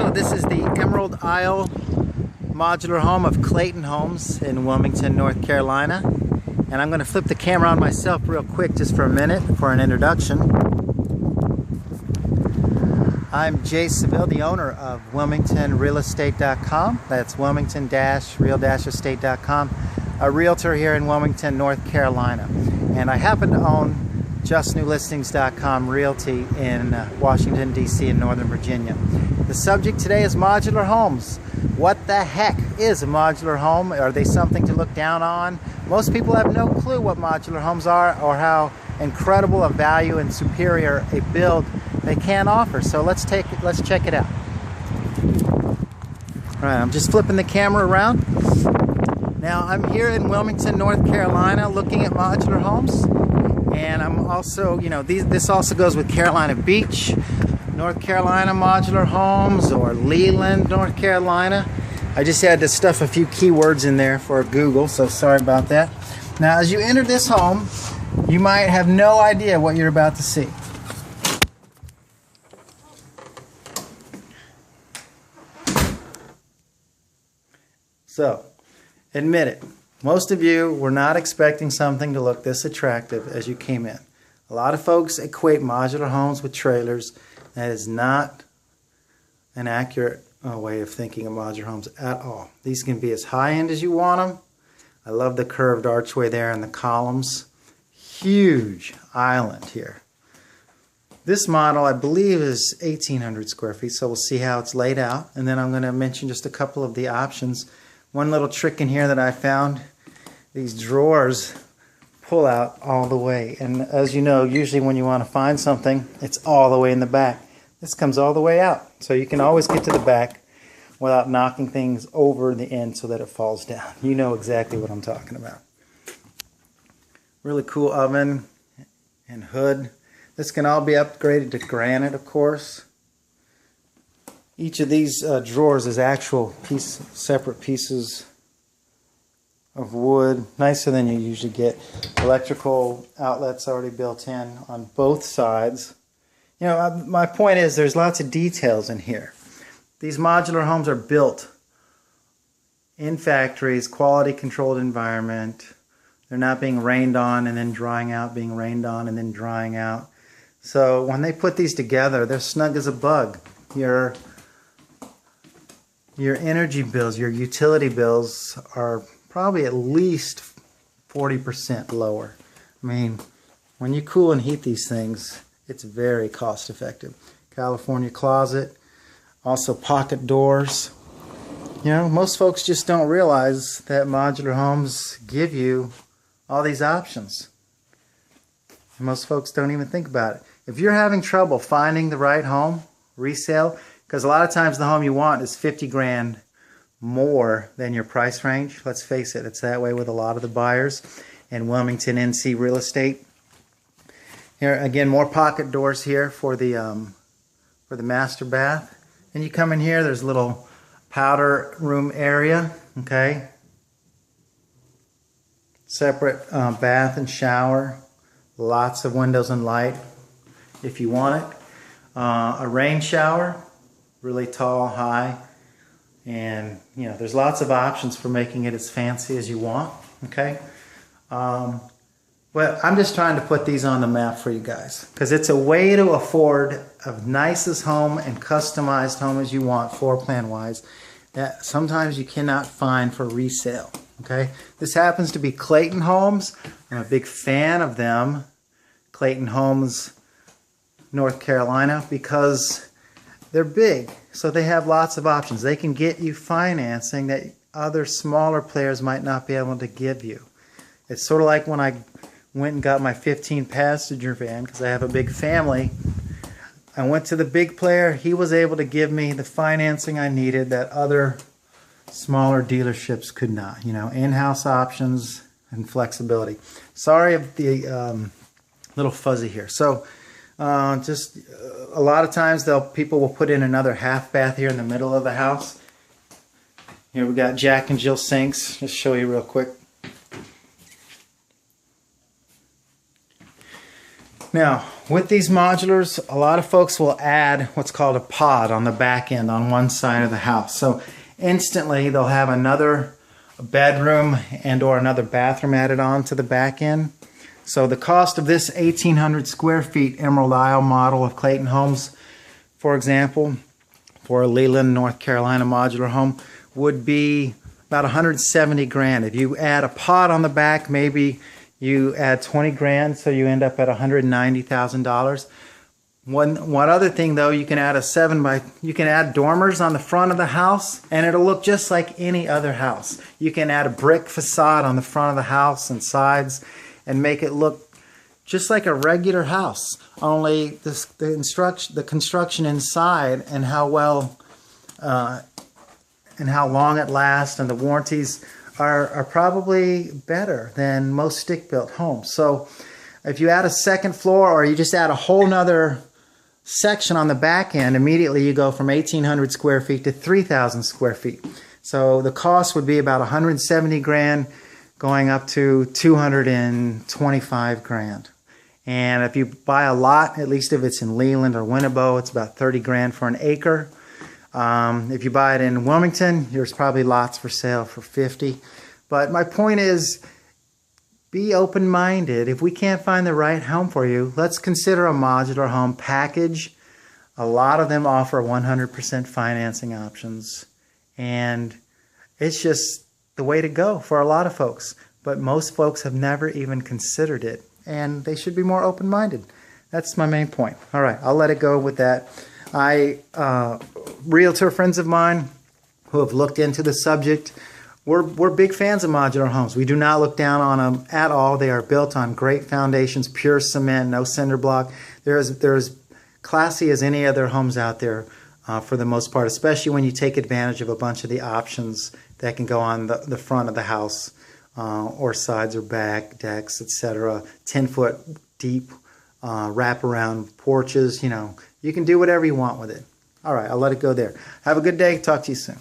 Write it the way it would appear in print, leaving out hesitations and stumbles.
So this is the Emerald Isle modular home of Clayton Homes in Wilmington, North Carolina. And I'm going to flip the camera on myself real quick just for a minute for an introduction. I'm Jay Seville, the owner of WilmingtonRealEstate.com. That's Wilmington-Real-Estate.com. A realtor here in Wilmington, North Carolina. And I happen to own JustNewListings.com Realty in Washington, D.C. and Northern Virginia. The subject today is modular homes. What the heck is a modular home? Are they something to look down on? Most people have no clue what modular homes are or how incredible a value and superior a build they can offer. So let's check it out. All right, I'm just flipping the camera around. Now I'm here in Wilmington, North Carolina, looking at modular homes, and I'm also, this also goes with Carolina Beach, North Carolina modular homes, or Leland, North Carolina. I just had to stuff a few keywords in there for Google, so sorry about that. Now, as you enter this home, you might have no idea what you're about to see. So, admit it, most of you were not expecting something to look this attractive as you came in. A lot of folks equate modular homes with trailers. That is not an accurate way of thinking of modular homes at all. These can be as high-end as you want them. I love the curved archway there and the columns. Huge island here. This model, I believe, is 1,800 square feet, so we'll see how it's laid out. And then I'm going to mention just a couple of the options. One little trick in here that I found, these drawers pull out all the way. And as you know, usually when you want to find something, it's all the way in the back. This comes all the way out. So you can always get to the back without knocking things over the end so that it falls down. You know exactly what I'm talking about. Really cool oven and hood. This can all be upgraded to granite, of course. Each of these drawers is actual separate pieces of wood, nicer than you usually get. Electrical outlets already built in on both sides. My point is there's lots of details in here. These modular homes are built in factories, quality controlled environment. They're not being rained on and then drying out, being rained on and then drying out. So when they put these together, they're snug as a bug. Your energy bills, your utility bills are probably at least 40% lower. I mean, when you cool and heat these things, it's very cost effective. California closet, also pocket doors. Most folks just don't realize that modular homes give you all these options. Most folks don't even think about it. If you're having trouble finding the right home, resale, because a lot of times the home you want is 50 grand more than your price range. Let's face it, it's that way with a lot of the buyers in Wilmington NC real estate. Here again, more pocket doors here for the master bath. And you come in here, there's a little powder room area, okay? Separate bath and shower. Lots of windows and light if you want it. A rain shower, really tall, high. And, there's lots of options for making it as fancy as you want, okay? But I'm just trying to put these on the map for you guys because it's a way to afford a nicest home and customized home as you want, floor plan wise, that sometimes you cannot find for resale, okay? This happens to be Clayton Homes. I'm a big fan of them, Clayton Homes, North Carolina, because they're big. So they have lots of options. They can get you financing that other smaller players might not be able to give you. It's sort of like when I went and got my 15-passenger van because I have a big family. I went to the big player. He was able to give me the financing I needed that other smaller dealerships could not. In-house options and flexibility. Sorry if the little fuzzy here. So just a lot of times people will put in another half bath here in the middle of the house. Here we got Jack and Jill sinks. Just show you real quick. Now, with these modulars, a lot of folks will add what's called a pod on the back end on one side of the house. So instantly they'll have another bedroom and or another bathroom added on to the back end. So the cost of this 1,800 square feet Emerald Isle model of Clayton Homes, for example, for a Leland, North Carolina modular home would be about 170 grand. If you add a pod on the back, maybe you add 20 grand, so you end up at $190,000. One other thing though, you can add you can add dormers on the front of the house and it'll look just like any other house. You can add a brick facade on the front of the house and sides and make it look just like a regular house. Only the construction inside and how well and how long it lasts and the warranties are probably better than most stick-built homes. So if you add a second floor or you just add a whole nother section on the back end, immediately you go from 1,800 square feet to 3,000 square feet. So the cost would be about 170 grand going up to 225 grand. And if you buy a lot, at least if it's in Leland or Winnebago, it's about 30 grand for an acre. If you buy it in Wilmington, there's probably lots for sale for 50. But my point is, be open-minded. If we can't find the right home for you, let's consider a modular home package. A lot of them offer 100% financing options. And it's just the way to go for a lot of folks. But most folks have never even considered it. And they should be more open-minded. That's my main point. All right, I'll let it go with that. Realtor friends of mine who have looked into the subject, we're big fans of modular homes. We do not look down on them at all. They are built on great foundations, pure cement, no cinder block. They're as classy as any other homes out there for the most part, especially when you take advantage of a bunch of the options that can go on the front of the house or sides or back, decks, etc. 10-foot deep wraparound porches. You know, you can do whatever you want with it. All right, I'll let it go there. Have a good day. Talk to you soon.